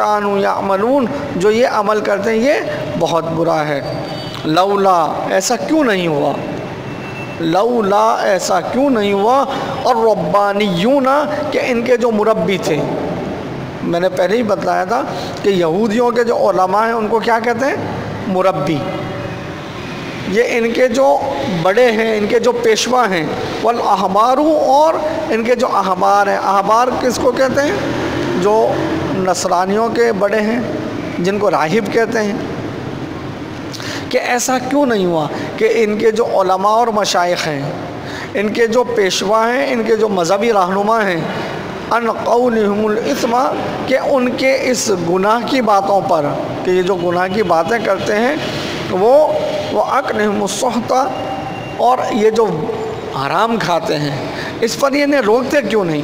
کانوا یعملون، جو یہ عمل کرتے ہیں یہ بہت برا ہے۔ لولا، ایسا کیوں نہیں ہوا، لولا ایسا کیوں نہیں ہوا، اور ربانیون، کہ ان کے جو مربی تھے، میں نے پہلے ہی بتلایا تھا کہ یہودیوں کے جو علماء ہیں ان کو کیا کہتے ہیں، مربی، یہ ان کے جو بڑے ہیں، ان کے جو پیشوا ہیں، والاحبار، اور ان کے جو احبار ہیں، احبار کس کو کہتے ہیں، جو نصرانیوں کے بڑے ہیں، جن کو راہب کہتے ہیں، کہ ایسا کیوں نہیں ہوا کہ ان کے جو علماء اور مشائخ ہیں، ان کے جو پیشوا ہیں، ان کے جو مذہبی رہنما ہیں، ان قولہم الاثم، کہ ان کے اس گناہ کی باتوں پر، کہ یہ جو گناہ کی باتیں کرتے ہیں، وہ اکلہم السحت، اور یہ جو حرام کھاتے ہیں، اس پر انہیں روکتے کیوں نہیں،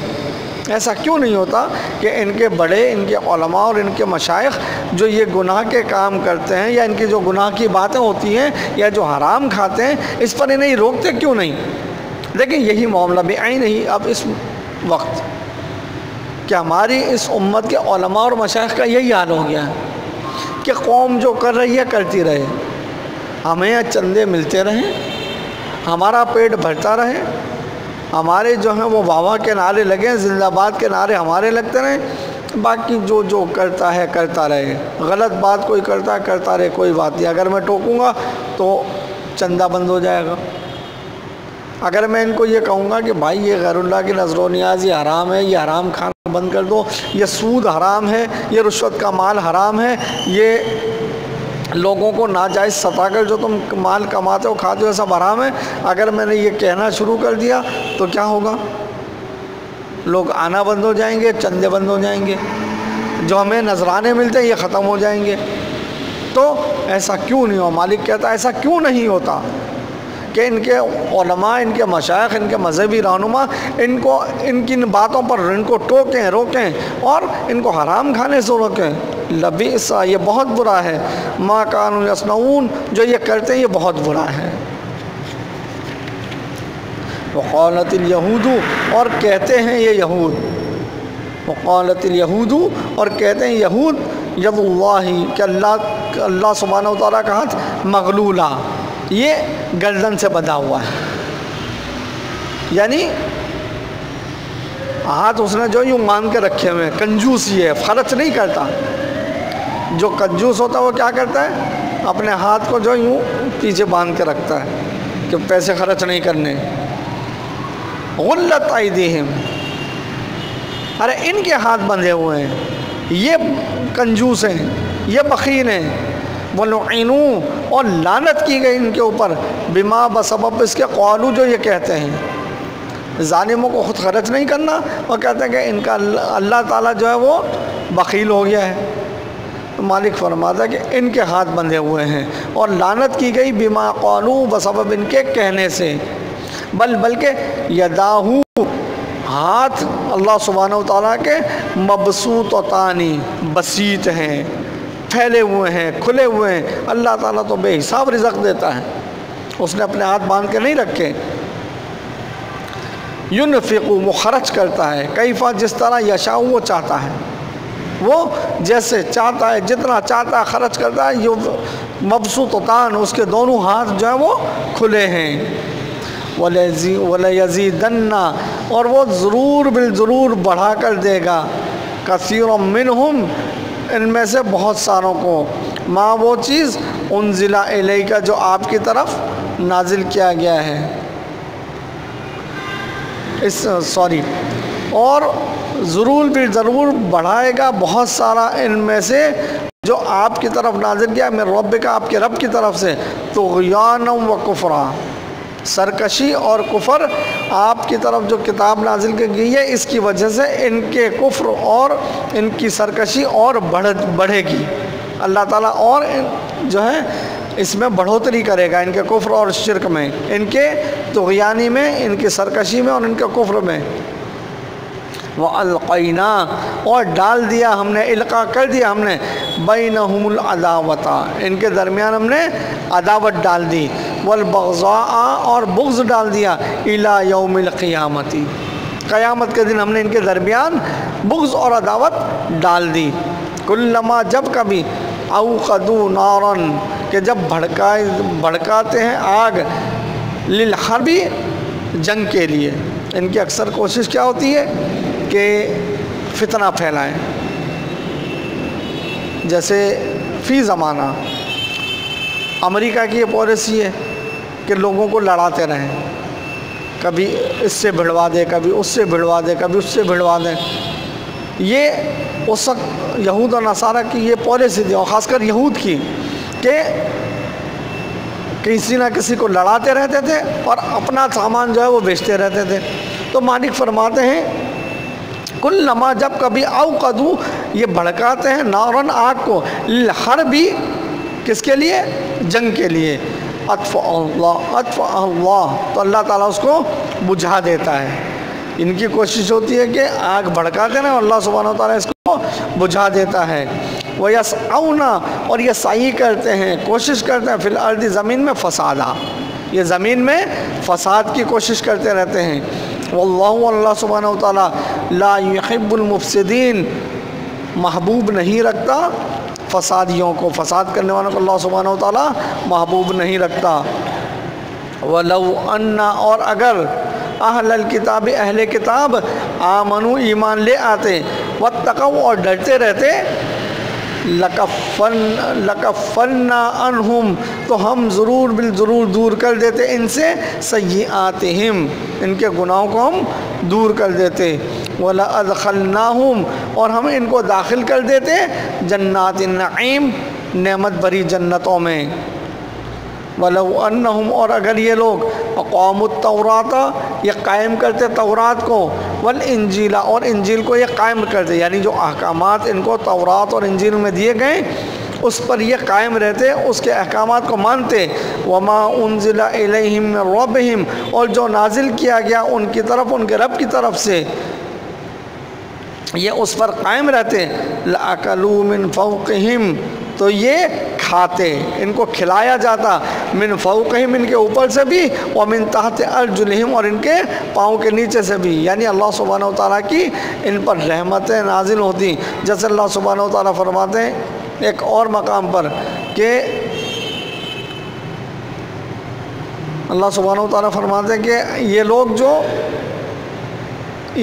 ایسا کیوں نہیں ہوتا کہ ان کے بڑے، ان کے علماء اور ان کے مشائخ جو یہ گناہ کے کام کرتے ہیں، یا ان کی جو گناہ کی باتیں ہوتی ہیں، یا جو حرام کھاتے ہیں، اس پر انہیں روکتے کیوں نہیں۔ لیکن یہی معاملہ بھی عین ہی اب اس وقت، کہ ہماری اس امت کے علماء اور مشائخ کا یہی حال ہو گیا ہے کہ قوم جو کر رہی ہے کرتی رہے، ہمیں چندے ملتے رہیں، ہمارا پیٹ بھرتا رہے، ہمارے جو ہیں وہ واہ واہ کے نعرے لگیں، زندہ باد کے نعرے ہمارے لگتے رہیں، باقی جو کرتا ہے کرتا رہے، غلط بات کوئی کرتا رہے، کوئی بات نہیں، اگر میں ٹوکوں گا تو چندہ بند ہو جائے گا، اگر میں ان کو یہ کہوں گا کہ بھائی یہ غیر اللہ کی نظر و نیازی حرام ہے، یہ حرام کھانا بند کر دو، یہ سود حرام ہے، یہ رشوت کا مال حرام ہے، یہ لوگوں کو ناجائز ستا کر جو تم مال کماتے ہو کھاتے ہو یہ سب حرام ہے، اگر میں نے یہ کہنا شروع کر دیا تو کیا ہوگا، لوگ آنا بند ہو جائیں گے، چندے بند ہو جائیں گے، جو ہمیں نذرانے ملتے ہیں یہ ختم ہو جائیں گے۔ تو ایسا کیوں نہیں ہو، مالک کہتا ہے ایسا کیوں نہیں ہوتا کہ ان کے علماء، ان کے مشائخ، ان کے مذہبی رہنما ان کو ان کی باتوں پر ان کو ٹوکیں، روکیں، اور ان کو حرام کھانے سے روکیں۔ لبئس، یہ بہت برا ہے، ما کانوا یصنعون، جو یہ کرتے ہیں یہ بہت برا ہے۔ وقالت الیہود، اور کہتے ہیں یہ یہود، وقالت الیہود، اور کہتے ہیں یہود، ید اللہ، کہ اللہ سبحانہ و تعالیٰ کا ہاتھ مغلولہ، یہ گردن سے بندھا ہوا ہے، یعنی ہاتھ اس نے جو یوں مان کے رکھے ہوئے ہیں، کنجوس یہ ہے، خرچ نہیں کرتا، جو کنجوس ہوتا ہے وہ کیا کرتا ہے، اپنے ہاتھ کو جو یوں پیچھے باندھ کے رکھتا ہے کہ پیسے خرچ نہیں کرنے۔ غلت ایدیہم، ارے ان کے ہاتھ بندھے ہوئے ہیں، یہ کنجوس ہیں، یہ بخیل ہیں، وَلُعِنُوا، اور لعنت کی گئی ان کے اوپر، بما، بسبب اس کے، قالوا، جو یہ کہتے ہیں، ظالموں کو خود خرچ نہیں کرنا، اور کہتے ہیں کہ ان کا اللہ تعالیٰ جو ہے وہ بخیل ہو گیا ہے۔ تو مالک فرماتا ہے کہ ان کے ہاتھ بندھے ہوئے ہیں، اور لعنت کی گئی بما قالوا، بسبب ان کے کہنے سے، بلکہ یداہو، ہاتھ اللہ سبحانہ و تعالیٰ کے مبسوطتان، بسیط ہیں، پھیلے ہوئے ہیں، کھلے ہوئے ہیں، اللہ تعالیٰ تو بے حساب رزق دیتا ہے، اس نے اپنے ہاتھ باندھ کے نہیں رکھے۔ ینفق، وہ خرچ کرتا ہے، کیفا، جس طرح، یشاء، وہ چاہتا ہے، وہ جیسے چاہتا ہے، جتنا چاہتا ہے خرچ کرتا ہے، یہ مبسوطتان، اس کے دونوں ہاتھ جو ہیں وہ کھلے ہیں۔ وَلَيَزِيدَنَّ، اور وہ ضرور بالضرور بڑھا کر دے گا، کثیر منہم، ان میں سے بہت ساروں کو، ما، وہ چیز، انزل الیک، جو آپ کی طرف نازل کیا گیا ہے، اور ضرور بھی ضرور بڑھائے گا بہت سارا ان میں سے جو آپ کی طرف نازل کیا میں رب کا، آپ کے رب کی طرف سے، طغیانا و کفرا، سرکشی اور کفر، آپ کی طرف جو کتاب نازل کی گئی ہے اس کی وجہ سے ان کے کفر اور ان کی سرکشی اور بڑھے گی، اللہ تعالیٰ اور جو ہے اس میں بڑھوتری کرے گا، ان کے کفر اور شرک میں، ان کے طغیانی میں، ان کی سرکشی میں، اور ان کے کفر میں۔ وَأَلْقَيْنَا، اور ڈال دیا ہم نے، القا کر دیا ہم نے، بَيْنَهُمُ الْعَدَاوَةَ، ان کے درمیان ہم نے عداوت ڈال دی، وَالْبَغْضَاءَ، اور بغض ڈال دیا، إِلَى يَوْمِ الْقِيَامَةِ، قیامت کے دن ہم نے ان کے درمیان بغض اور عداوت ڈال دی۔ کلما جب کبھی اوقدوا نارن کہ جب بھڑکاتے ہیں آگ للحرب جنگ کے لیے. ان کی اکثر کوشش کیا ہوتی ہے کہ فتنہ پھیلائیں. جیسے فی زمانہ امریکہ کی یہ پالیسی ہے کہ لوگوں کو لڑاتے رہیں، کبھی اس سے بھڑوا دے، کبھی اس سے بھڑوا دے، کبھی اس سے بھڑوا دیں. یہ اس وقت یہود اور نصارہ کی یہ پالیسی تھی، اور خاص کر یہود کی، کہ کسی نہ کسی کو لڑاتے رہتے تھے اور اپنا سامان جو ہے وہ بیچتے رہتے تھے. تو مالک فرماتے ہیں کلما جب کبھی اوقدوا یہ بھڑکاتے ہیں نارن آگ کو للحرب کس کے لیے؟ جنگ کے لیے. اطفأ اللہ تو اللہ تعالیٰ اس کو بجھا دیتا ہے. ان کی کوشش ہوتی ہے کہ آگ بھڑکاتے ہیں اور اللہ سبحانہ و تعالیٰ اس کو بجھا دیتا ہے. وَيَسْعَوْنَ اور یہ سعی کرتے ہیں، کوشش کرتے ہیں، فی الارض زمین میں فسادا، یہ زمین میں فساد کی کوشش کرتے رہتے ہیں. واللہ اللہ سبحانہ و تعالیٰ لا يحب المفسدین محبوب نہیں رکھتا فسادیوں کو، فساد کرنے والوں کو اللہ سبحانہ و تعالیٰ محبوب نہیں رکھتا. وَلَوْ أَنَّ اور اگر اہل الکتاب اہل کتاب آمنو ایمان لے آتے، واتقوا اور ڈرتے رہتے، لَكَفَّرْنَا عَنْهُمْ تو ہم ضرور بالضرور دور کر دیتے ان سے سیئاتہم ان کے گناہوں کو ہم دور کر دیتے. وَلَأَدْخَلْنَاهُمْ اور ہم ان کو داخل کر دیتے جنات النعیم نعمت بھری جنتوں میں. وَلَوْ أَنَّهُمْ اور اگر یہ لوگ اقاموا التوراۃ یہ قائم کرتے تورات کو، والانجیل اور انجیل کو یہ قائم کرتے، یعنی جو احکامات ان کو تورات اور انجیل میں دیے گئے اس پر یہ قائم رہتے، اس کے احکامات کو مانتے. وَمَا أُنزِلَ إِلَيْهِم مِّن رَّبِّهِمْ اور جو نازل کیا گیا ان کی طرف ان کے رب کی طرف سے یہ اس پر قائم رہتے. لَأَكَلُوا مِن فَوْقِهِمْ تو یہ کھاتے، ان کو کھلایا جاتا، من فوقہم ان کے اوپر سے بھی، ومن تحت ارجلہم اور ان کے پاؤں کے نیچے سے بھی. یعنی اللہ سبحانہ و تعالیٰ کی ان پر رحمتیں نازل ہوتی. جیسے اللہ سبحانہ و تعالیٰ فرماتے ہیں ایک اور مقام پر کہ اللہ سبحانہ و تعالیٰ فرماتے ہیں کہ یہ لوگ جو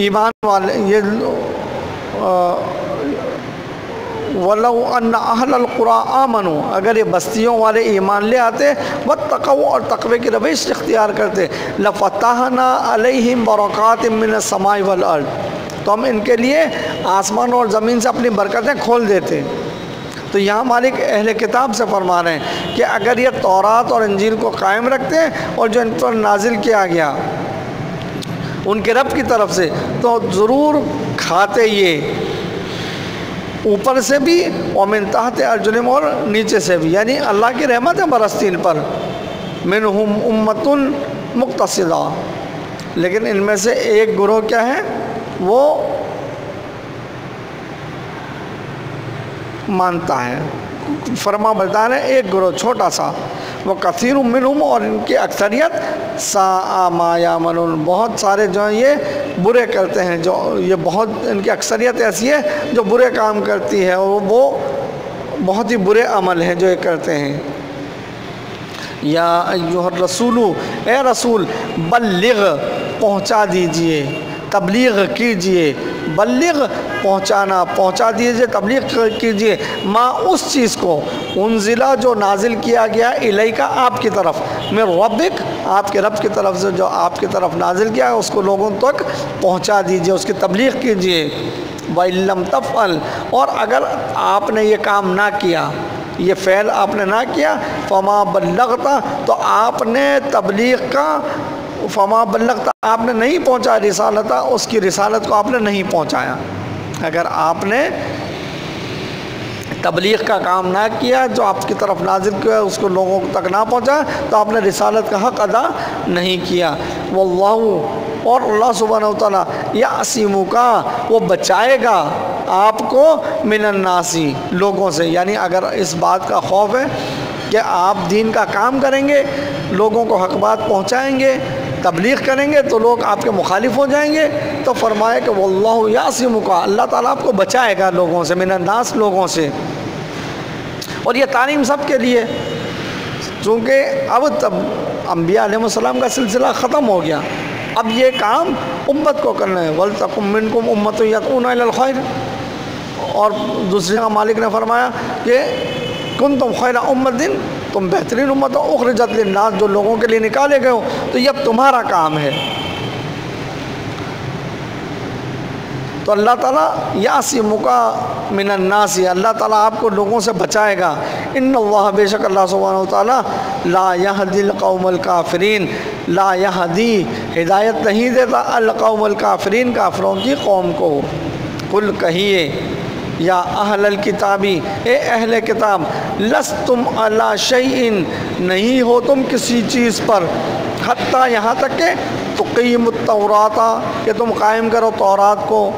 ایمان والے یہ وَلَوْ أَنَّ أَهْلَ الْقُرَىٰ آمَنُوا اگر یہ بستیوں والے ایمان لے آتے، وَاتَّقَوْا اور تقوی کی روش اختیار کرتے، لَفَتَحْنَا عَلَيْهِمْ بَرَكَاتٍ مِّنَ السَّمَاءِ وَالْأَرْضِ تو ہم ان کے لیے آسمان اور زمین سے اپنی برکتیں کھول دیتے. تو یہاں مالک اہل کتاب سے فرما رہے ہیں کہ اگر یہ تورات اور انجیل کو قائم رکھتے اور جو ان پر نازل کیا گیا ان کے رب کی طرف سے تو ضرور کھاتے یہ اوپر سے بھی ومن تحت ارجلہم اور نیچے سے بھی. یعنی اللہ کی رحمت ہے برستی ان پر. منہم امۃ مقتصدہ لیکن ان میں سے ایک گروہ کیا ہے وہ مانتا ہے، فرما بردار ہے، ایک گروہ چھوٹا سا. وہ کثیر منہم اور ان کی اکثریت ساء ما یعملون بہت سارے جو ہیں یہ برے کرتے ہیں، جو یہ بہت ان کی اکثریت ایسی ہے جو برے کام کرتی ہے اور وہ بہت ہی برے عمل ہیں جو یہ کرتے ہیں. یا ایھا الرسول اے رسول بلغ پہنچا دیجئے، تبلیغ کیجئے، بلغ پہنچانا، پہنچا دیجئے، تبلیغ کیجئے، ما اس چیز کو انزلہ جو نازل کیا گیا الیک آپ کی طرف، من ربک آپ کے رب کی طرف سے جو آپ کی طرف نازل کیا ہے اس کو لوگوں تک پہنچا دیجئے، اس کی تبلیغ کیجئے. وَإِن لَّمْ تَفْعَلْ اور اگر آپ نے یہ کام نہ کیا، یہ فعل آپ نے نہ کیا، فما بلغت تو آپ نے تبلیغ کا، فما بلغت آپ نے نہیں پہنچا رسالت اس کی رسالت کو آپ نے نہیں پہنچایا. اگر آپ نے تبلیغ کا کام نہ کیا جو آپ کی طرف نازل کیا اس کو لوگوں تک نہ پہنچا تو آپ نے رسالت کا حق ادا نہیں کیا. واللہ اور اللہ سبحانہ و تعالیٰ یعصمک وہ بچائے گا آپ کو من الناس لوگوں سے. یعنی اگر اس بات کا خوف ہے کہ آپ دین کا کام کریں گے، لوگوں کو حق بات پہنچائیں گے، تبلیغ کریں گے تو لوگ آپ کے مخالف ہو جائیں گے، تو فرمایا کہ واللہ یعصمک، اللہ تعالیٰ آپ کو بچائے گا لوگوں سے، من الناس، لوگوں سے۔ اور یہ تعلیم سب کے لیے، چونکہ اب تب انبیاء علیہ السلام کا سلسلہ ختم ہو گیا، اب یہ کام امت کو کرنا ہے، وَلْتَكُن مِّنكُمْ أُمَّةٌ يَدْعُونَ إِلَى الْخَيْرِ۔ اور دوسری جگہ مالک نے فرمایا کہ کنتم خیر امۃ، تم بہترین امت ہو، اخرجت للناس، جو لوگوں کے لیے نکالے گئے ہو، تو یہ اب تمہارا کام ہے۔ تو اللہ تعالیٰ یعصمک من الناس، اللہ تعالیٰ آپ کو لوگوں سے بچائے گا۔ ان اللہ، بے شک اللہ سبحانہ وتعالیٰ، لا یہدی القوم الکافرین، لا یہدی، ہدایت نہیں دیتا، القوم الکافرین، کافروں کی قوم کو۔ قل کہیے، یا اہل الکتابی، اے اہل کتاب، لستم علی شیء، نہیں ہو تم کسی چیز پر، حتیٰ یہاں تک کہ تقیم التوراۃ، کہ تم قائم کرو تورات کو،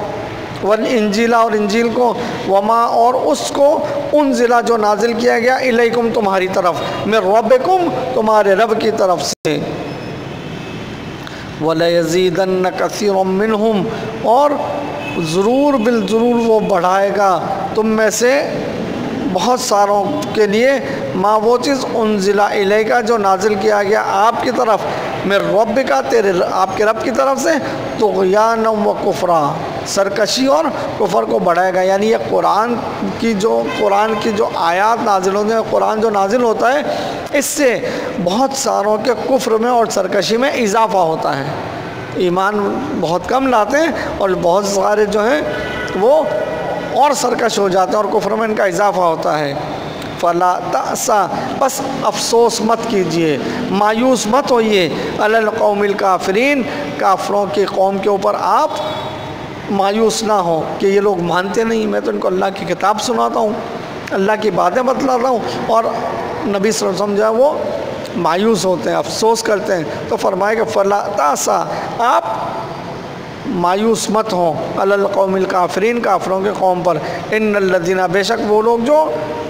والانجیل، اور انجیل کو، وما، اور اس کو، انزلہ، جو نازل کیا گیا، الیکم، تمہاری طرف، من ربکم، تمہارے رب کی طرف سے، وَلَيَزِيدَنَّ كَثِيرٌ مِّنْهُمْ، اور ضرور بالضرور وہ بڑھائے گا تم میں سے بہت ساروں کے لیے، ما، وہ چیز، انزلہ الیکا، جو نازل کیا گیا آپ کی طرف، من ربک، تیرے آپ کے رب کی طرف سے، طغیانا و کفرا، سرکشی اور کفر کو بڑھائے گا۔ یعنی یہ قرآن کی جو آیات نازل ہوتے ہیں، قرآن جو نازل ہوتا ہے، اس سے بہت ساروں کے کفر میں اور سرکشی میں اضافہ ہوتا ہے، ایمان بہت کم لاتے ہیں اور بہت سارے جو ہیں وہ اور سرکش ہو جاتے ہیں اور کفر میں ان کا اضافہ ہوتا ہے۔ فلا تأسا، بس افسوس مت کیجئے، مایوس مت ہوئیے، علی القوم الکافرین، کافروں کی قوم کے اوپر آپ مایوس نہ ہوں کہ یہ لوگ مانتے نہیں، میں تو ان کو اللہ کی کتاب سناتا ہوں، اللہ کی باتیں بتلاتا ہوں، اور نبی صلی اللہ علیہ وسلم جو ہے وہ مایوس ہوتے ہیں، افسوس کرتے ہیں۔ تو فرمائے کہ فلا تأسا، آپ مایوس مت ہوں، علی القوم الکافرین، کافروں کے قوم پر، ان الذین، بے شک وہ لوگ جو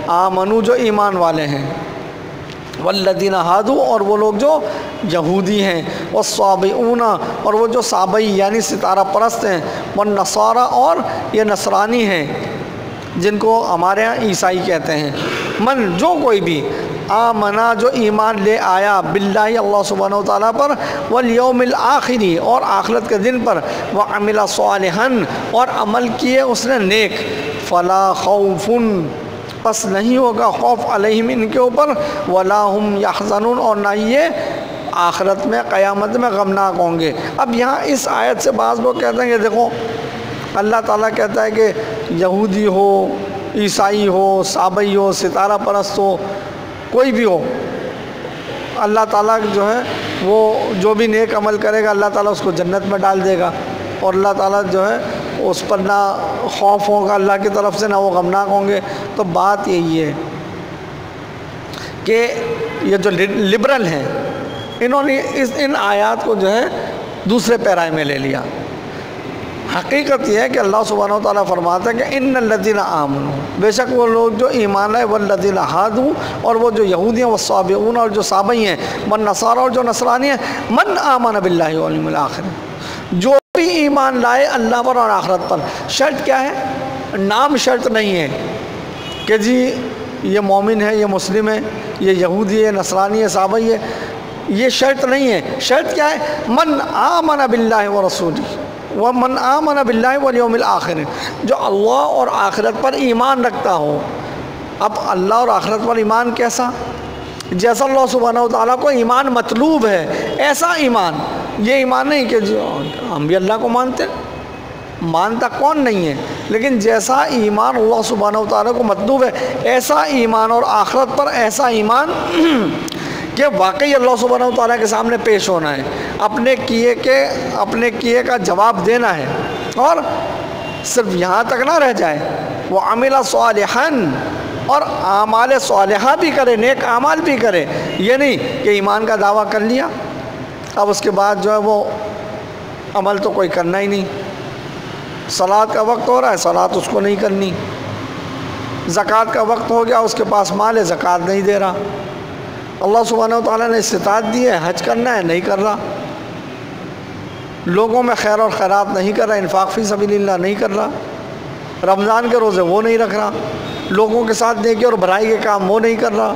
آمنو، جو ایمان والے ہیں، والذین ہادو، اور وہ لوگ جو یہودی ہیں، والصابئون، اور وہ جو صابئی یعنی ستارہ پرست ہیں، والنصارى، اور یہ نصرانی ہیں جن کو ہمارے ہاں عیسائی کہتے ہیں، من، جو کوئی بھی، آمنا، جو ایمان لے آیا، باللہ، اللہ سبحانہ وتعالیٰ پر، والیوم الآخری، اور آخرت کے دن پر، وعمل صالحا، اور عمل کیے اس نے نیک، فلا خوف، پس نہیں ہوگا خوف، علیہم، ان کے اوپر، ولا ہم یحزنون، اور نہ یہ آخرت میں، قیامت میں غمناک ہوں گے۔ اب یہاں اس آیت سے بعض لوگ کہتے ہیں کہ دیکھو اللہ تعالیٰ کہتا ہے کہ یہودی ہو، عیسائی ہو، صابئی ہو، ستارہ پرست ہو، کوئی بھی ہو، اللہ تعالیٰ جو ہے وہ جو بھی نیک عمل کرے گا اللہ تعالیٰ اس کو جنت میں ڈال دے گا، اور اللہ تعالیٰ جو ہے اس پر نہ خوف ہوگا اللہ کی طرف سے، نہ وہ غمناک ہوں گے۔ تو بات یہی ہے کہ یہ جو لبرل ہیں انہوں نے ان آیات کو جو ہے دوسرے پیرائے میں لے لیا۔ حقیقت یہ ہے کہ اللہ سبحانہ وتعالیٰ فرماتا ہے کہ ان الذین آمنوا، بے شک وہ لوگ جو ایمان لائے، والذین ہادو، اور وہ جو یہودی ہیں، والصابئون، اور جو صابئی ہیں، والنصارى، اور جو نصرانی ہیں، من آمن باللہ والیوم الآخر، جو بھی ایمان لائے اللہ پر اور آخرت پر۔ شرط کیا ہے؟ نام شرط نہیں ہے کہ جی یہ مومن ہے، یہ مسلم ہے، یہ یہودی ہے، نصرانی ہے، صابئی ہے، یہ شرط نہیں ہے۔ شرط کیا ہے؟ من آمن باللہ ورسولہ، ومن آمن باللہ والیوم الآخر، جو اللہ اور آخرت پر ایمان رکھتا ہو۔ اب اللہ اور آخرت پر ایمان کیسا؟ جیسا اللہ سبحانہ وتعالیٰ کو ایمان مطلوب ہے ایسا ایمان، یہ ایمان نہیں کہ جو ہم بھی اللہ کو مانتے، مانتا کون نہیں ہے، لیکن جیسا ایمان اللہ سبحانہ وتعالیٰ کو مطلوب ہے ایسا ایمان، اور آخرت پر ایسا ایمان کہ واقعی اللہ سبحانہ وتعالیٰ کے سامنے پیش ہونا ہے، اپنے کیے کا جواب دینا ہے، اور صرف یہاں تک نہ رہ جائے، وہ عمل صالحا، اور اعمال صالحہ بھی کرے، نیک اعمال بھی کرے۔ یہ نہیں کہ ایمان کا دعویٰ کر لیا اب اس کے بعد جو ہے وہ عمل تو کوئی کرنا ہی نہیں، صلاۃ کا وقت ہو رہا ہے، صلاۃ اس کو نہیں کرنی، زکوٰۃ کا وقت ہو گیا، اس کے پاس مال ہے، زکوٰۃ نہیں دے رہا، اللہ سبحانہ وتعالیٰ نے استطاعت دی ہے، حج کرنا ہے، نہیں کر رہا، لوگوں میں خیر اور خیرات نہیں کر رہا، انفاق فی سبیل اللہ نہیں کر رہا، رمضان کے روزے وہ نہیں رکھ رہا، لوگوں کے ساتھ نیکی اور بھلائی کے کام وہ نہیں کر رہا،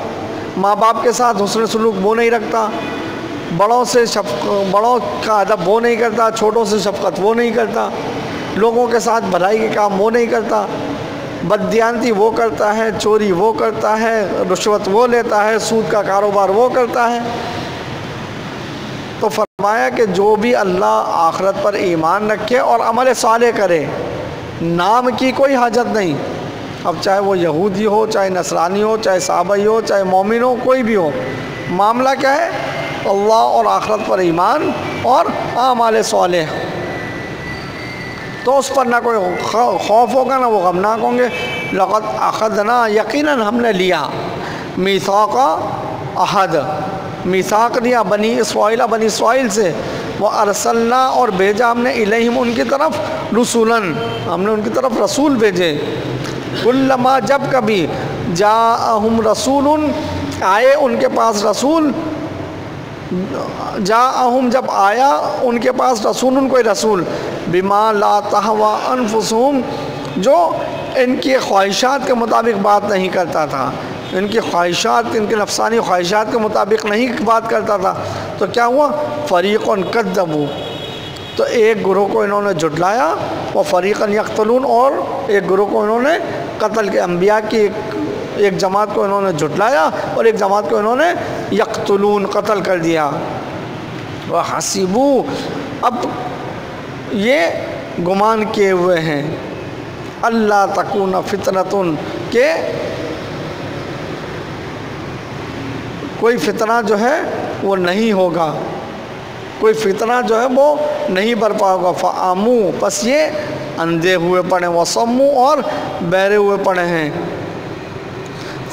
ماں باپ کے ساتھ حسن سلوک وہ نہیں رکھتا، بڑوں کا ادب وہ نہیں کرتا، چھوٹوں سے شفقت وہ نہیں کرتا، لوگوں کے ساتھ بھلائی کے کام وہ نہیں کرتا، بددیانتی وہ کرتا ہے، چوری وہ کرتا ہے، رشوت وہ لیتا ہے، سود کا کاروبار وہ کرتا ہے۔ تو فرمایا کہ جو بھی اللہ آخرت پر ایمان رکھے اور عمل صالح کرے، نام کی کوئی حاجت نہیں، اب چاہے وہ یہودی ہو، چاہے نصرانی ہو، چاہے صحابی ہو، چاہے مومن ہو، کوئی بھی ہو، معاملہ کیا ہے؟ اللہ اور آخرت پر ایمان اور اعمال صالح، تو اس پر نہ کوئی خوف ہوگا نہ وہ غمناک ہوں گے۔ لقد اخذنا، یقیناً ہم نے لیا، میثاق عہد، میثاق لیا بنی اسرائیل سے، وہ ارسلنا، اور بھیجا ہم نے الیہم ان کی طرف، رسولاً، ہم نے ان کی طرف رسول بھیجے، کلما، جب کبھی، جاءہم رسول، آئے ان کے پاس رسول، جاءہم، جب آیا ان کے پاس رسول، کوئی رسول، بما لا تہوی انفسہم، جو ان کی خواہشات کے مطابق بات نہیں کرتا تھا، ان کی خواہشات، ان کے نفسانی خواہشات کے مطابق نہیں بات کرتا تھا، تو کیا ہوا؟ فریقٌ کذبوا، تو ایک گروہ کو انہوں نے جھٹلایا، وہ فریقاً یقتلون، اور ایک گروہ کو انہوں نے قتل کے، انبیاء کی ایک جماعت کو انہوں نے جھٹلایا اور ایک جماعت کو انہوں نے یقتلون، قتل کر دیا۔ وَحَسِبُوا، اب یہ گمان کیے ہوئے ہیں، اللہ تکون فتنۃ، کہ کوئی فتنہ جو ہے وہ نہیں ہوگا، کوئی فتنہ جو ہے وہ نہیں برپا ہوگا، فَآمُوا، پس یہ اندھے ہوئے پڑے، وَصَمُّوا، اور بہرے ہوئے پڑے ہیں،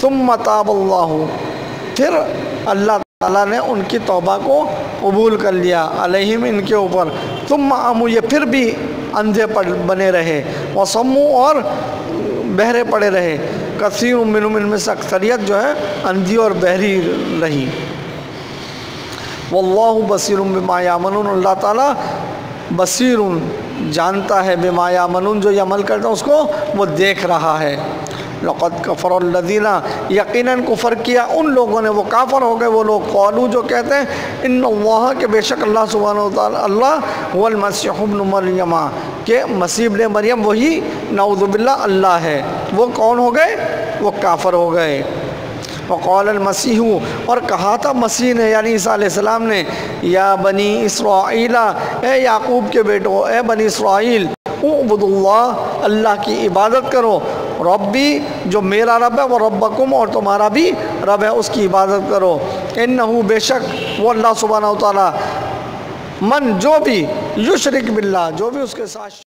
ثُمَّ تَابَ اللَّهُ، پھر اللہ تعالیٰ نے ان کی توبہ کو قبول کر لیا، علیہم، ان کے اوپر، ثُمَّ آمُوا، یہ پھر بھی اندھے بنے رہے، وَصَمُّوا، اور بہرے پڑے رہے، کثیر منہم، ان میں سے اکثریت جو ہے اندھی اور بہری رہی۔ واللہ بصیر بما یعملون، اللہ تعالیٰ بصیر، جانتا ہے، بما یعملون، جو یہ عمل کرتا ہے اس کو وہ دیکھ رہا ہے۔ لقد کفر الذین، یقیناً کفر کیا ان لوگوں نے، وہ کافر ہو گئے وہ لوگ، قالوا، جو کہتے ہیں، ان اللہ، کہ بے شک اللہ سبحانہ وتعالی، اللہ، هو المسیح ابن مریم، کہ مسیح ابن مریم وہی، نعوذ باللہ، اللہ ہے، وہ کون ہو گئے؟ وہ کافر ہو گئے۔ وقال المسیح، اور کہا تھا مسیح نے، یعنی عیسیٰ علیہ السلام نے، یا بنی اسرائیل، اے یعقوب کے بیٹو، اے بنی اسرائیل، اعبدوا اللہ، اللہ کی عبادت کرو، ربی، جو میرا رب ہے، وہ ربکم، اور تمہارا بھی رب ہے، اس کی عبادت کرو، انہو، بے شک وہ اللہ سبحانہ وتعالی، من، جو بھی، یشرک باللہ، جو بھی اس کے ساتھ